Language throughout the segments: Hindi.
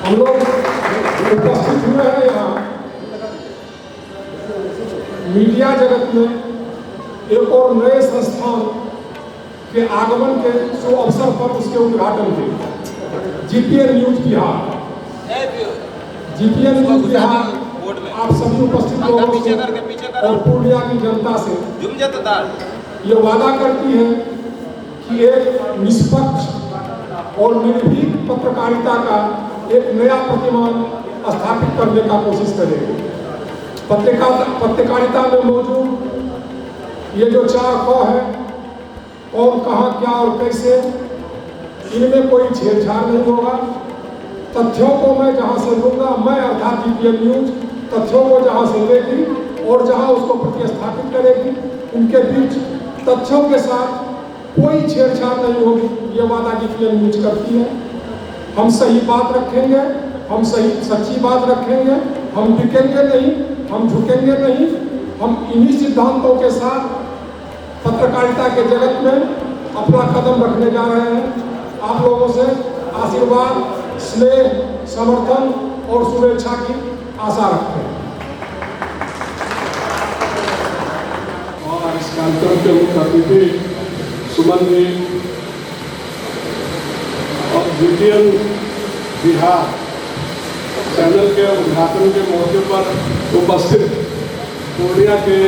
हम लोग उपस्थित हुए हैं यहाँ मीडिया जगत में एक और नए संस्थान के आगमन के शुभ अवसर पर उसके उद्घाटन के जीपीएन न्यूज बिहार आप सभी उपस्थित लोगों से और पूर्णिया की जनता से ये वादा करती है कि एक निष्पक्ष और निर्भीक पत्रकारिता का एक नया प्रतिमान स्थापित करने का कोशिश करेगी। पत्रकारिता में मौजूद ये जो 4 ख है कौन कहाँ क्या और कैसे, इनमें कोई छेड़छाड़ नहीं होगा। तथ्यों को मैं जहाँ से लूँगा, मैं अर्थात जीपीएन न्यूज तथ्यों को जहाँ से लेगी और जहाँ उसको प्रतिस्थापित करेगी, उनके बीच तथ्यों के साथ कोई छेड़छाड़ नहीं होगी। ये वादा जीपीएन न्यूज करती है। हम सही बात रखेंगे, हम सही सच्ची बात रखेंगे, हम बिकेंगे नहीं, हम झुकेंगे नहीं। हम इन्हीं सिद्धांतों के साथ पत्रकारिता के जगत में अपना कदम रखने जा रहे हैं। आप लोगों से आशीर्वाद, स्नेह, समर्थन और शुभेच्छा की आशा रखते हैं। और इस कार्यक्रम के मुख्य अतिथि सुमन जी और जीपीएन बिहार चैनल के उद्घाटन के मौके पर उपस्थित पूर्णिया के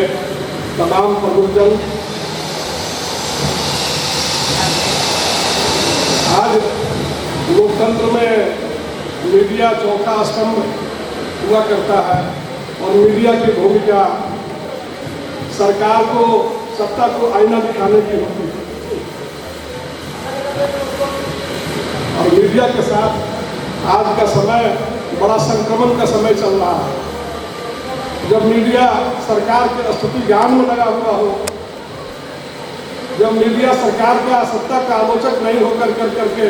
तमाम प्रमुखजन, आज लोकतंत्र में मीडिया चौथा स्तंभ हुआ करता है और मीडिया की भूमिका सरकार को, सत्ता को आईना दिखाने की होती है। और मीडिया के साथ आज का समय बड़ा संक्रमण का समय चल रहा है। जब मीडिया सरकार के स्तुति गान में लगा हुआ हो, जब मीडिया सरकार का, सत्ता का आलोचक नहीं होकर करके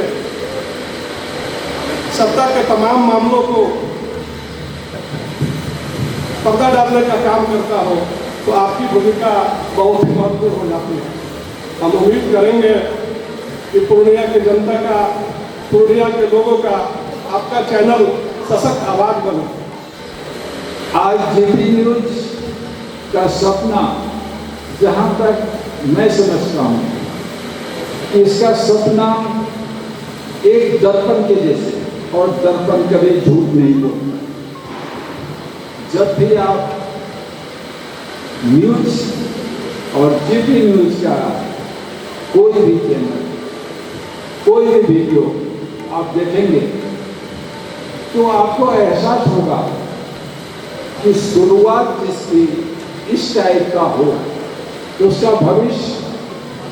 सत्ता के तमाम मामलों को पर्दा डालने का काम करता हो, तो आपकी भूमिका बहुत ही महत्वपूर्ण हो जाती है। हम उम्मीद करेंगे कि पूर्णिया की जनता का, पूर्णिया के लोगों का आपका चैनल सशक्त आवाज बने। आज जीपी न्यूज का सपना, जहाँ तक मैं समझता हूँ, इसका सपना एक दर्पण के जैसे, और दर्पण कभी झूठ नहीं बोलता। जब भी आप न्यूज और जीपी न्यूज का कोई भी चैनल, कोई भी वीडियो आप देखेंगे तो आपको एहसास होगा कि शुरुआत जिसकी इस टाइप का हो तो उसका भविष्य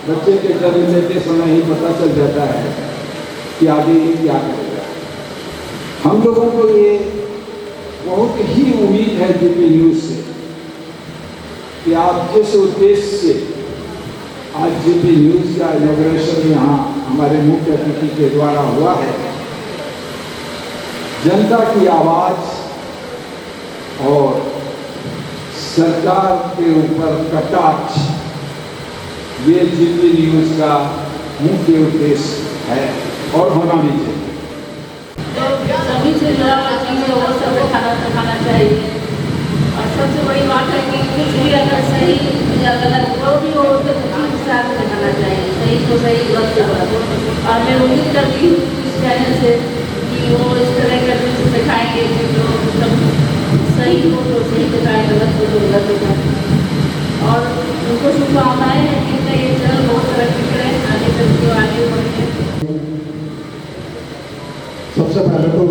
बच्चे के जन्म लेते समय ही पता चल जाता है कि आगे ये क्या करेगा। हम लोगों को ये बहुत ही उम्मीद है जेपी न्यूज से कि आप जिस उद्देश्य से आज जेपी न्यूज का इनॉग्रेशन यहाँ हमारे मुख्य अतिथि के द्वारा हुआ है, जनता की आवाज और सरकार के ऊपर कटाक्ष, ये जेपी न्यूज का मुख्य उद्देश्य है और होना भी चाहिए। सभी से जुड़ा हुआ चीज़ है वो सबको खाना चाहिए। और सबसे बड़ी बात है कि कुछ भी अगर सही या गलत जो भी हो तो उसी हिसाब से खाना चाहिए, सही तो सही, गलत तो गलत। और मैं उम्मीद करती हूँ इस चैनल से कि वो इस तरह का न्यूज़ दिखाएंगे कि जो मतलब सही हो तो सही दिखाएं, गलत हो तो गलत दिखाएं। और उनको शुभकामनाएँ हैं कि इनका ये चैनल बहुत तरक्की करे, आगे चल के आगे बढ़े। सबसे पहले तो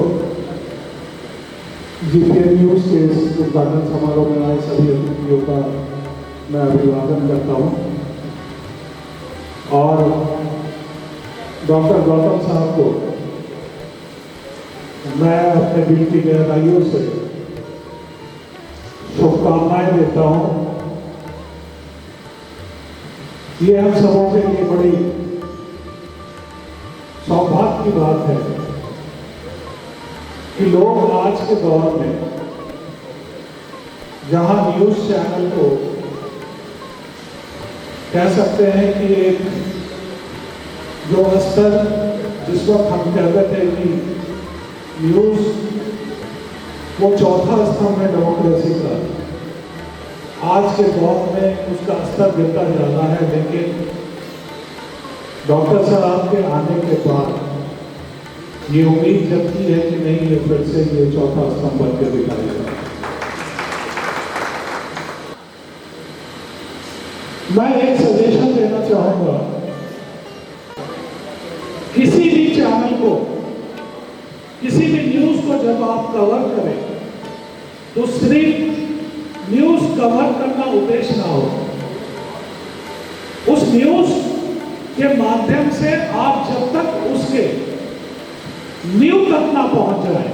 जेपीएन न्यूज के इस उद्घाटन समारोह में आए सभी अतिथियों का मैं अभिवादन करता हूं और डॉक्टर गौतम साहब को मैं अपने दिल की गहराइयों से शुभकामनाएं देता हूं। ये हम सबों के लिए बड़ी सौभाग्य की बात है कि लोग आज के दौर में जहां न्यूज चैनल को कह सकते हैं कि एक जो स्तर जिस वक्त हम कहते थे कि न्यूज वो चौथा स्तंभ है डेमोक्रेसी का, आज के दौर में उसका स्तर गिरता जा रहा है। लेकिन डॉक्टर साहब के आने के बाद ये उम्मीद जगती है कि नहीं, ये फिर से ये चौथा स्तंभ बन के दिखाएगा। मैं एक सजेशन देना चाहूंगा, किसी भी चैनल को, किसी भी न्यूज को जब आप कवर करें तो सिर्फ न्यूज कवर करना उद्देश्य ना हो, उस न्यूज के माध्यम से आप जब तक उसके न्यू तक ना पहुंच जाए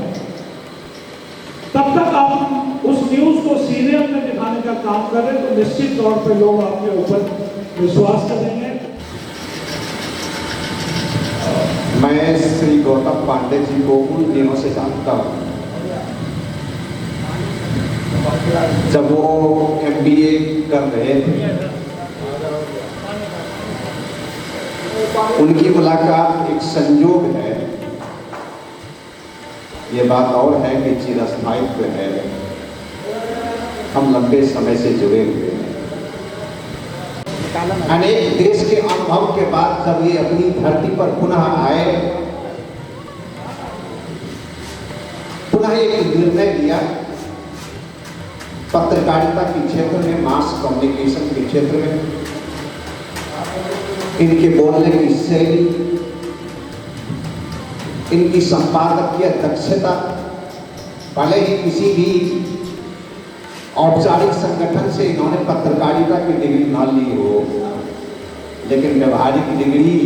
तब तक आप उस न्यूज को सीरियल में दिखाने का काम करें तो निश्चित तौर पे लोग आपके ऊपर विश्वास करेंगे। मैं श्री गौतम पांडे जी को उन दिनों से जानता हूँ जब वो MBA कर रहे थे। उनकी मुलाकात एक संयोग है, ये बात और है कि चिरस्थायित्व है। हम लंबे समय से जुड़े हुए हैं। अनेक देश के अनुभव के बाद जब ये अपनी धरती पर पुनः आए, पुनः एक निर्णय लिया पत्रकारिता के क्षेत्र में, मास कम्युनिकेशन के क्षेत्र में। इनके बोलने की शैली, इनकी संपादकीय दक्षता, भले ही किसी भी औपचारिक संगठन से इन्होंने पत्रकारिता की डिग्री न ली हो, लेकिन व्यवहारिक डिग्री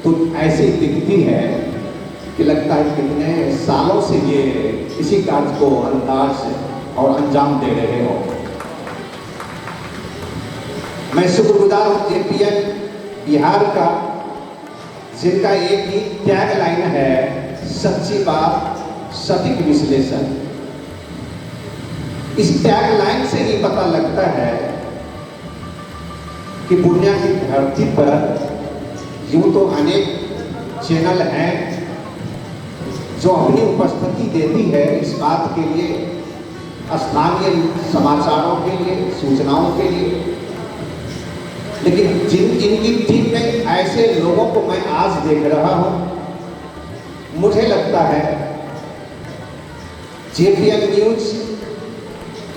तो ऐसी दिखती है कि लगता है कितने सालों से ये इसी कार्य को अंदाज और अंजाम दे रहे हो। मैं शुक्रगुजार हूँ जेपीएन बिहार का, जिनका एक ही टैग लाइन है, सच्ची बात, सटीक विश्लेषण। इस टैग लाइन से ही पता लगता है कि दुनिया की धरती पर यूं तो अनेक चैनल हैं जो अपनी उपस्थिति देती है इस बात के लिए, स्थानीय समाचारों के लिए, सूचनाओं के लिए, लेकिन इनकी टीम में ऐसे लोगों को मैं आज देख रहा हूं। मुझे लगता है जेपीएन न्यूज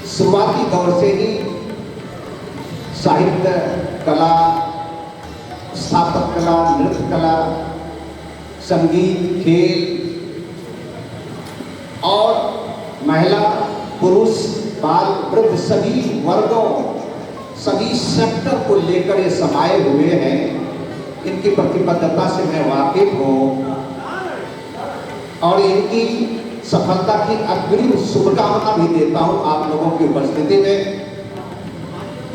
शुरुआती दौर से ही साहित्य, कला, स्थापत्य कला, नृत्य कला, संगीत, खेल और महिला पुरुष बाल वृद्ध सभी वर्गों, सभी सेक्टर को लेकर ये समाये हुए हैं। इनकी प्रतिबद्धता से मैं वाकिफ हूँ और इनकी सफलता की अग्रिम शुभकामना भी देता हूँ आप लोगों की उपस्थिति में।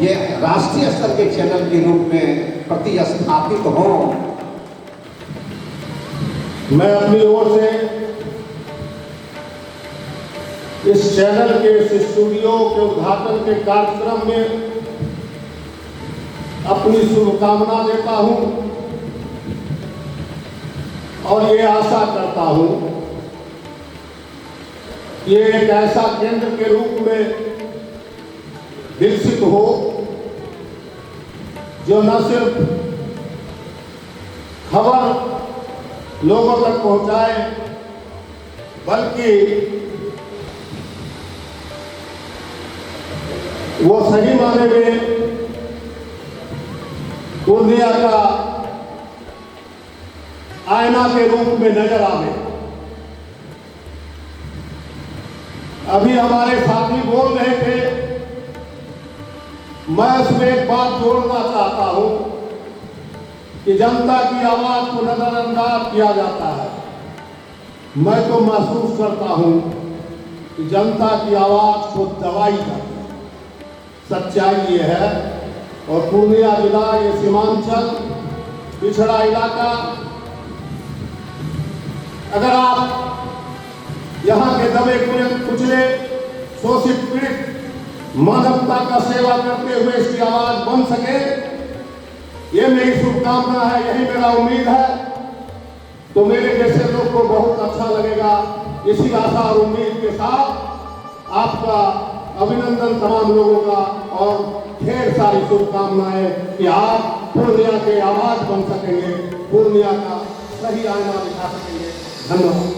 ये राष्ट्रीय स्तर के चैनल के रूप में प्रतिस्थापित हों। मैं अपनी ओर से इस चैनल के इस स्टूडियो के उद्घाटन के कार्यक्रम में अपनी शुभकामना देता हूं और ये आशा करता हूं कि ये एक ऐसा केंद्र के रूप में विकसित हो जो न सिर्फ खबर लोगों तक पहुंचाए बल्कि वो सही माने में पूर्णिया का आईना के रूप में नजर आवे। अभी हमारे साथी बोल रहे थे, मैं उसमें एक बात जोड़ना चाहता हूं कि जनता की आवाज को नजरअंदाज किया जाता है। मैं तो महसूस करता हूं कि जनता की आवाज को दबाई जाती है। सच्चाई ये है और पूर्णिया जिला, ये सीमांचल पिछड़ा इलाका, अगर आप यहाँ के दबे कुचले शोषित पीड़ित मानवता का सेवा करते हुए इसकी आवाज बन सके, ये मेरी शुभकामना है, यही मेरा उम्मीद है। तो मेरे जैसे लोग को बहुत अच्छा लगेगा। इसी आशा और उम्मीद के साथ आपका अभिनंदन तमाम लोगों का और ढेर सारी शुभकामनाएं कि आप पूर्णिया के आवाज बन सकेंगे, पूर्णिया का सही आईना दिखा सकेंगे। धन्यवाद।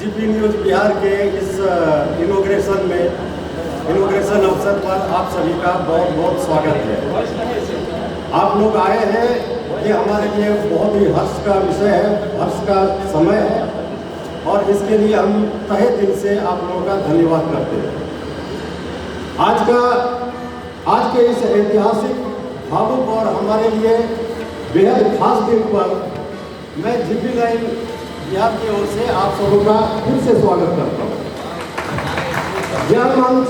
जीपी न्यूज बिहार के इस इनॉग्रेशन अवसर पर आप सभी का बहुत बहुत स्वागत है। आप लोग आए हैं, ये हमारे लिए बहुत ही हर्ष का विषय है, हर्ष का समय है और इसके लिए हम तहे दिल से आप लोगों का धन्यवाद करते हैं। आज के इस ऐतिहासिक, भावुक और हमारे लिए बेहद खास दिन पर मैं जीपी लाइन बिहार की ओर से आप सबों का फिर से स्वागत करता हूँ। यह मंच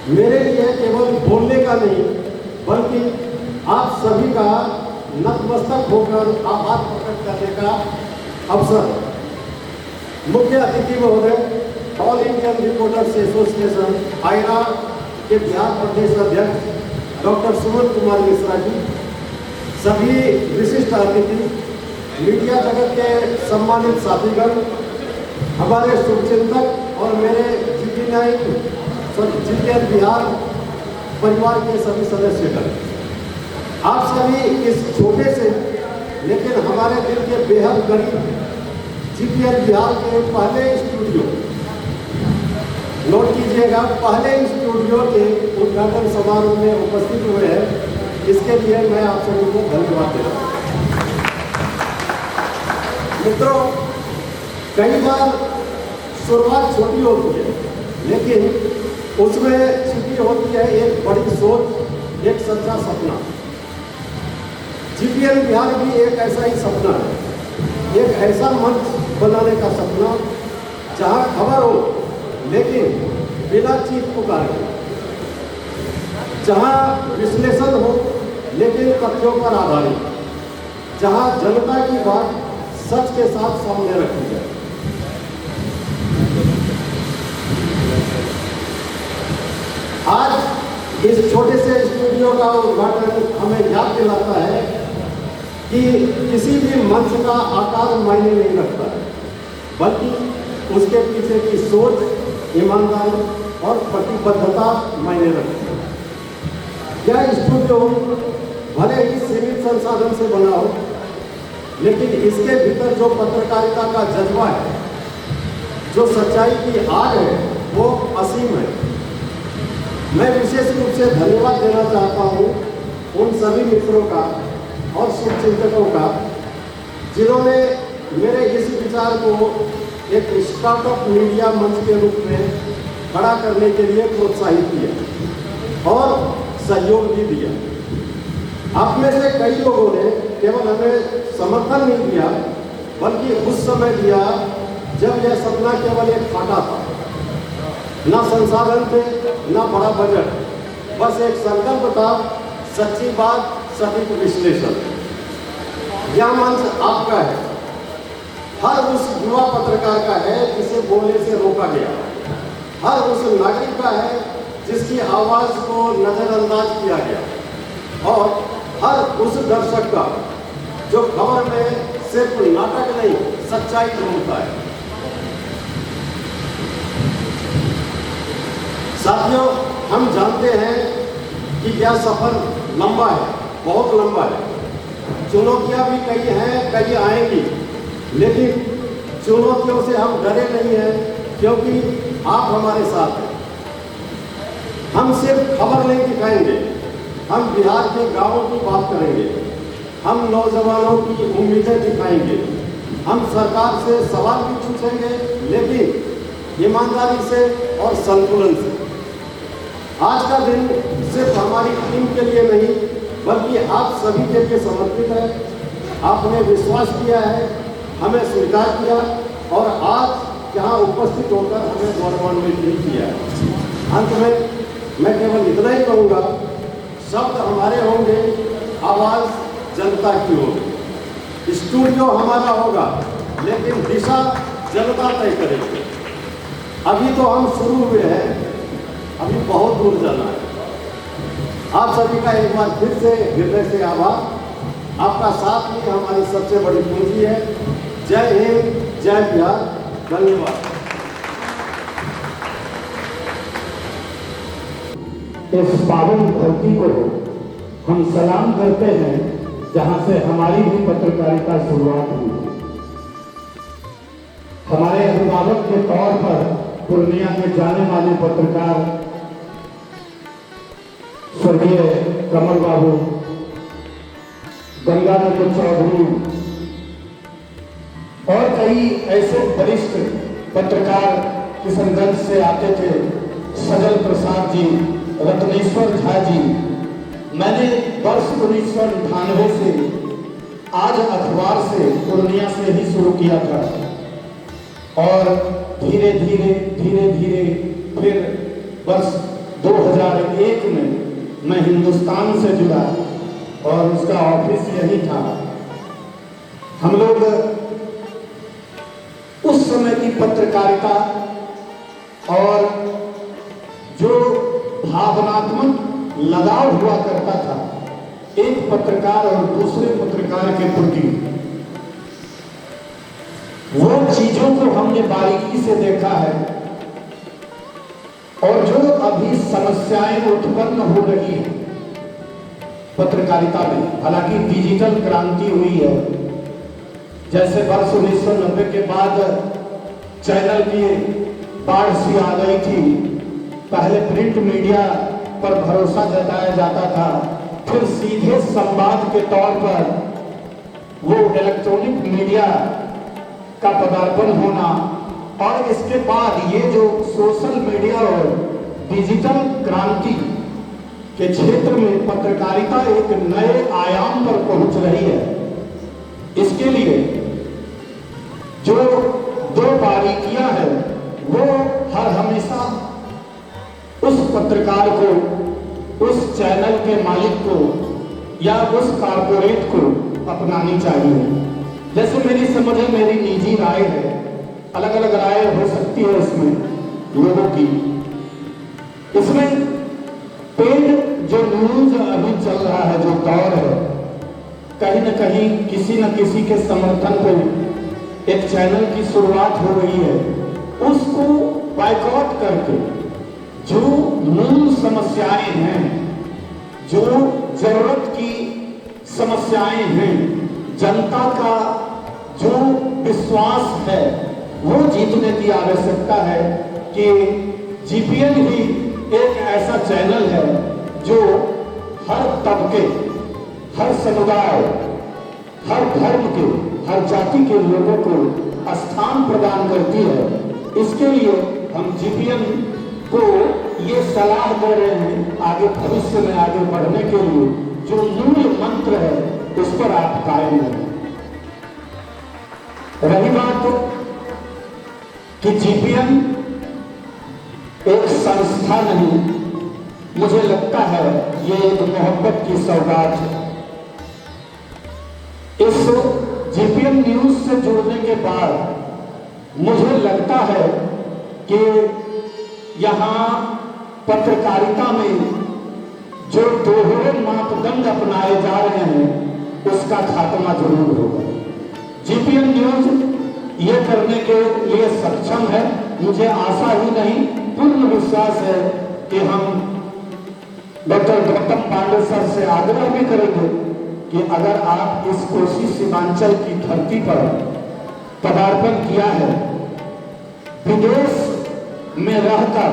मेरे लिए केवल बोलने का नहीं बल्कि आप सभी का नतमस्तक होकर आभार प्रकट करने का अवसर। मुख्य अतिथि महोदय, ऑल इंडियन रिपोर्टर्स एसोसिएशन आईरा के बिहार प्रदेश अध्यक्ष डॉक्टर सुमन कुमार मिश्रा जी, सभी विशिष्ट अतिथि, मीडिया जगत के सम्मानित साथीगण, हमारे शुभचिंतक और मेरे जीपीएन बिहार परिवार के सभी सदस्यगण, आप सभी इस छोटे से लेकिन हमारे दिल के बेहद करीब जीपीएन बिहार के पहले स्टूडियो, नोट कीजिएगा, पहले स्टूडियो के उद्घाटन समारोह में उपस्थित हुए हैं। इसके लिए मैं आप सभी को धन्यवाद देता हूँ। मित्रों, कई बार शुरुआत छोटी होती है लेकिन उसमें छिपी होती है एक बड़ी सोच, एक सच्चा सपना। जीपीएन बिहार भी एक ऐसा ही सपना है, एक ऐसा मंच बनाने का सपना जहां खबर हो लेकिन बिना चीख पुकारे, जहां विश्लेषण हो लेकिन तथ्यों पर आधारित, जहां जनता की बात सच के साथ सामने रखी जाए। आज इस छोटे से स्टूडियो का उद्घाटन हमें याद दिलाता है कि किसी भी मंच का आकार मायने नहीं रखता है, बल्कि उसके पीछे की सोच, ईमानदारी और प्रतिबद्धता मायने रखती है। यह स्टूडियो भले ही सीमित संसाधन से बना हो लेकिन इसके भीतर जो पत्रकारिता का जज्बा है, जो सच्चाई की आग है, वो असीम है। मैं विशेष रूप से धन्यवाद देना चाहता हूँ उन सभी मित्रों का और शुभचिंतकों का, जिन्होंने मेरे इस विचार को एक स्टार्टअप मीडिया मंच के रूप में खड़ा करने के लिए प्रोत्साहित किया और सहयोग भी दिया। आप में से कई लोगों ने केवल हमें समर्थन नहीं दिया, बल्कि उस समय दिया जब यह सपना केवल एक फाटा था। ना संसाधन थे, ना बड़ा बजट, बस एक संकल्प था, सच्ची बात, सटीक विश्लेषण। यह मंच आपका है, हर उस युवा पत्रकार का है जिसे बोलने से रोका गया, हर उस नागरिक का है जिसकी आवाज को नजरअंदाज किया गया, और हर उस दर्शक का जो खबर में सिर्फ नाटक नहीं, सच्चाई ढूंढता है। साथियों, हम जानते हैं कि यह सफर लंबा है, बहुत लंबा है। चुनौतियां भी कई हैं, कई आएंगी, लेकिन चुनौतियों से हम डरे नहीं हैं, क्योंकि आप हमारे साथ हैं। हम सिर्फ खबर नहीं दिखाएंगे, हम बिहार के गांवों की बात करेंगे, हम नौजवानों की उम्मीदें दिखाएंगे, हम सरकार से सवाल भी पूछेंगे, लेकिन ईमानदारी से और संतुलन से। आज का दिन सिर्फ हमारी टीम के लिए नहीं, बल्कि आप सभी के लिए समर्पित है। आपने विश्वास किया है, हमें स्वीकार किया, और आज यहाँ उपस्थित होकर हमें गौरवान्वित भी किया है। अंत में मैं केवल इतना ही कहूँगा, शब्द हमारे होंगे, आवाज़ जनता की होगी। स्टूडियो हमारा होगा, लेकिन दिशा जनता तय करेगी। अभी तो हम शुरू हुए हैं, अभी बहुत दूर जाना है। आप सभी का एक बार फिर से हृदय से आभार। आपका साथ ही हमारी सबसे बड़ी पूंजी है। जय हिंद, जय बिहार, धन्यवाद। इस पावन धरती को हम सलाम करते हैं, जहां से हमारी भी पत्रकारिता शुरुआत हुई। हमारे अभिभावक के तौर पर पूर्णिया के जाने माने पत्रकार स्वर्गीय कमल बाबू, गंगानंद चौधरी और कई ऐसे वरिष्ठ पत्रकार किशनगंज से आते थे, सजल प्रसाद जी, रत्नेश्वर झा जी। मैंने वर्ष 1998 से आज अखबार से पूर्णिया से ही शुरू किया था, और धीरे धीरे फिर वर्ष 2001 में मैं हिंदुस्तान से जुड़ा, और उसका ऑफिस यही था। हम लोग उस समय की पत्रकारिता और जो भावनात्मक लगाव हुआ करता था एक पत्रकार और दूसरे पत्रकार के प्रति, वो चीजों को हमने बारीकी से देखा है। और जो अभी समस्याएं उत्पन्न हो रही है पत्रकारिता में, हालांकि डिजिटल क्रांति हुई है, जैसे वर्ष 1990 के बाद चैनल की बाढ़ सी आ गई थी। पहले प्रिंट मीडिया पर भरोसा जताया जाता था, फिर सीधे संवाद के तौर पर वो इलेक्ट्रॉनिक मीडिया का पदार्पण होना, और इसके बाद ये जो सोशल मीडिया और डिजिटल क्रांति के क्षेत्र में पत्रकारिता एक नए आयाम पर पहुंच रही है। इसके लिए जो दो बारीकियां हैं, वो हर हमेशा उस पत्रकार को, उस चैनल के मालिक को या उस कारपोरेट को अपनानी चाहिए। जैसे मेरी समझ है, मेरी निजी राय है, अलग अलग राय हो सकती है इसमें लोगों की। इसमें पेड जो न्यूज अभी चल रहा है, जो दौर है, कहीं न कहीं किसी न किसी के समर्थन पे एक चैनल की शुरुआत हो रही है, उसको बायकॉट करके जो मूल समस्याएं हैं, जो जरूरत की समस्याएं हैं, जनता का जो विश्वास है, वो जीतने की आवश्यकता है कि जीपीएल ही एक ऐसा चैनल है जो हर तबके, हर समुदाय, हर धर्म के, हर जाति के लोगों को स्थान प्रदान करती है। इसके लिए हम जीपीएम को ये सलाह दे रहे हैं, आगे भविष्य में आगे बढ़ने के लिए जो मूल मंत्र है उस पर आप कायम रहें। रही बात कि जीपीएम एक संस्था नहीं, मुझे लगता है ये एक मोहब्बत की सौगात है। इस जीपीएम न्यूज से जुड़ने के बाद मुझे लगता है कि यहाँ पत्रकारिता में जो दोहरे मापदंड अपनाए जा रहे हैं उसका खात्मा जरूर होगा। जीपीएम न्यूज ये करने के लिए सक्षम है। मुझे आशा ही नहीं, पूर्ण विश्वास है कि हम डॉक्टर गौतम पांडे सर से आग्रह भी करेंगे कि अगर आप इस कोसी सीमांचल की धरती पर पदार्पण किया है, विदेश में रहकर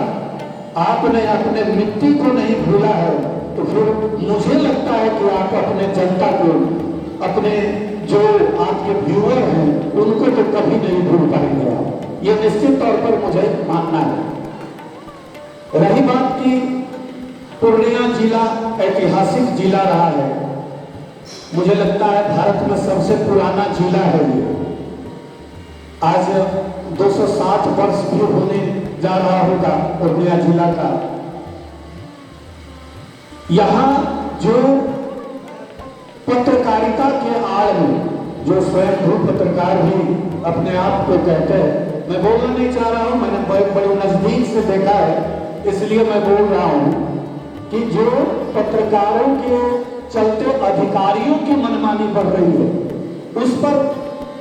आपने अपने मिट्टी को नहीं भूला है, तो फिर मुझे लगता है कि आप अपने जनता को, अपने जो आपके व्यूअर हैं उनको तो कभी नहीं भूल पाएंगे आप। ये निश्चित तौर पर मुझे मानना है। रही बात की पूर्णिया जिला ऐतिहासिक जिला रहा है, मुझे लगता है भारत में सबसे पुराना जिला है ये। आज 260 वर्ष भी होने जा रहा होगा पूर्णिया जिला का। यहाँ जो पत्रकारिता के आड़ में जो स्वयं पत्रकार भी अपने आप को कहते हैं, मैं बोलना नहीं चाह रहा हूं, मैंने बड़े नजदीक से देखा है इसलिए मैं बोल रहा हूं कि जो पत्रकारों के चलते अधिकारियों की मनमानी बढ़ रही है उस पर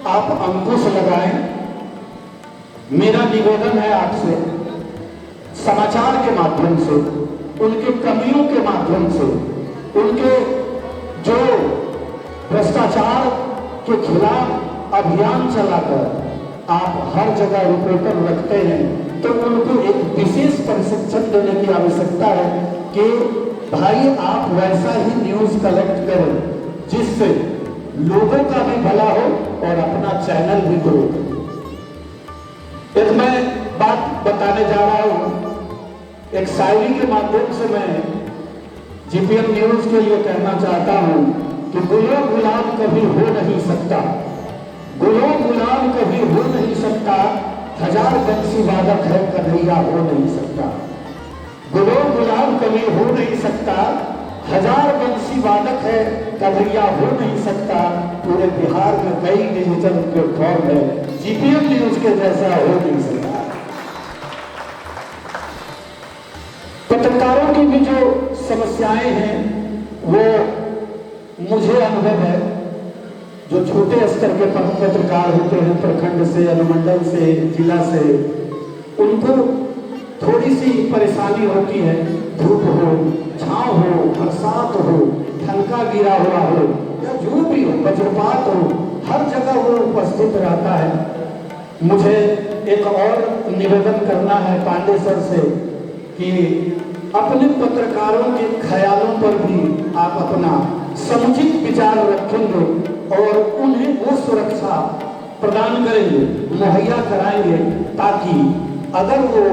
आप अंकुश लगाएं। मेरा निवेदन है आपसे, समाचार के माध्यम से, उनके कमियों के माध्यम से, उनके जो भ्रष्टाचार के खिलाफ अभियान चलाकर आप हर जगह रिपोर्टर रखते हैं, तो उनको एक विशेष प्रशिक्षण देने की आवश्यकता है कि भाई आप वैसा ही न्यूज कलेक्ट करें जिससे लोगों का भी भला हो और अपना चैनल भी ग्रो करे। एक मैं बात बताने जा रहा हूं, एक शायरी के माध्यम से मैं जीपीएम न्यूज के लिए कहना चाहता हूं कि गुलो गुलाब कभी हो नहीं सकता, गुलो गुलाब कभी हो नहीं सकता, हजार बंसी वादक है कन्हैया हो नहीं सकता। गुलो गुलाब कभी हो नहीं सकता, हजार बंसी वादक है कन्हैया हो नहीं सकता। पूरे बिहार में कई डिजिटल प्लेटफॉर्म है, जीपीएम न्यूज के जैसा हो नहीं सकता। पत्रकारों की भी जो समस्याएं हैं वो मुझे अनुभव है, जो छोटे स्तर के पत्रकार होते हैं प्रखंड से, अनुमंडल से, जिला से, उनको थोड़ी सी परेशानी होती है। धूप हो, छांव हो, बरसात हो, ठनका गिरा हुआ हो या जो भी हो, वज्रपात हो, हर जगह वो उपस्थित रहता है। मुझे एक और निवेदन करना है पांडे सर से कि अपने पत्रकारों के ख्यालों पर भी आप अपना समुचित विचार रखेंगे और उन्हें वो सुरक्षा प्रदान करेंगे, मुहैया कराएंगे, ताकि अगर वो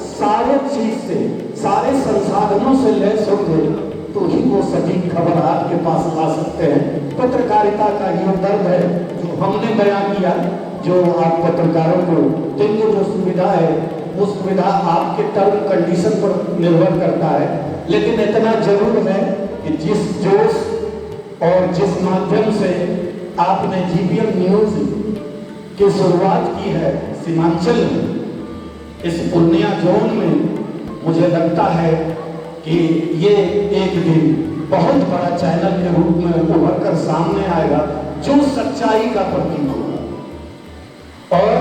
सारे चीज से, सारे संसाधनों से लैस होंगे तो ही वो सटीक खबर आपके पास ला सकते हैं। पत्रकारिता का ये दर्द है जो हमने बयान किया, जो आप पत्रकारों को देंगे जो सुविधा है, वो सुविधा आपके टर्म कंडीशन पर निर्भर करता है। लेकिन इतना जरूर है कि जिस जोश और जिस माध्यम से आपने जीपीएम न्यूज की शुरुआत की है सीमांचल में, इस पूर्णिया जोन में, मुझे लगता है कि ये एक दिन बहुत बड़ा चैनल के रूप में उभर कर सामने आएगा जो सच्चाई का प्रतीक होगा और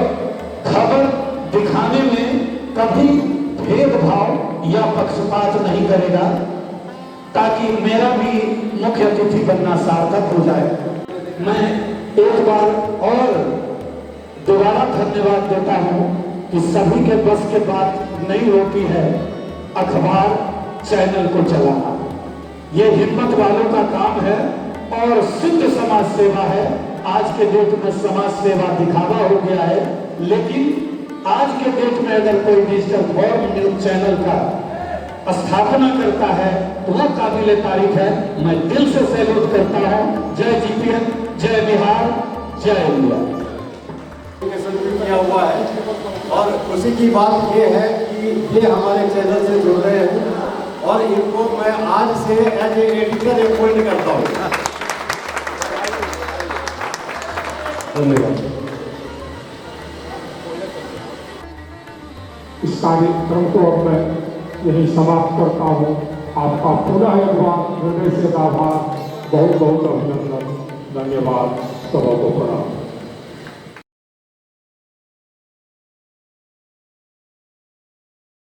खबर दिखाने में कभी भेदभाव या पक्षपात नहीं करेगा, ताकि मेरा भी मुख्य अतिथि बनना सार्थक हो जाए। मैं एक बार और दोबारा धन्यवाद देता हूं कि सभी के बस के बात नहीं होती है अखबार चैनल को चलाना। ये हिम्मत वालों का काम है और शुद्ध समाज सेवा है। आज के डेट में समाज सेवा दिखावा हो गया है, लेकिन आज के डेट में अगर कोई डिजिटल फॉर्म न्यूज चैनल का स्थापना करता है तो वह काबिल तारीफ है। मैं दिल से सैल्यूट करता हूं। जय जीपीएन, जय बिहार, जय इंडिया। किया हुआ है और खुशी की बात ये है कि ये हमारे चैनल से जुड़ रहे हैं और इनको मैं आज से एज ए एडिटर अपॉइंट करता हूँ। धन्यवाद। इस कार्यक्रम को अब मैं यही समाप्त करता हूँ। आपका पुनः एक बार हृदय से आभार, बहुत बहुत अभिनंदन, धन्यवाद, सबको प्रणाम।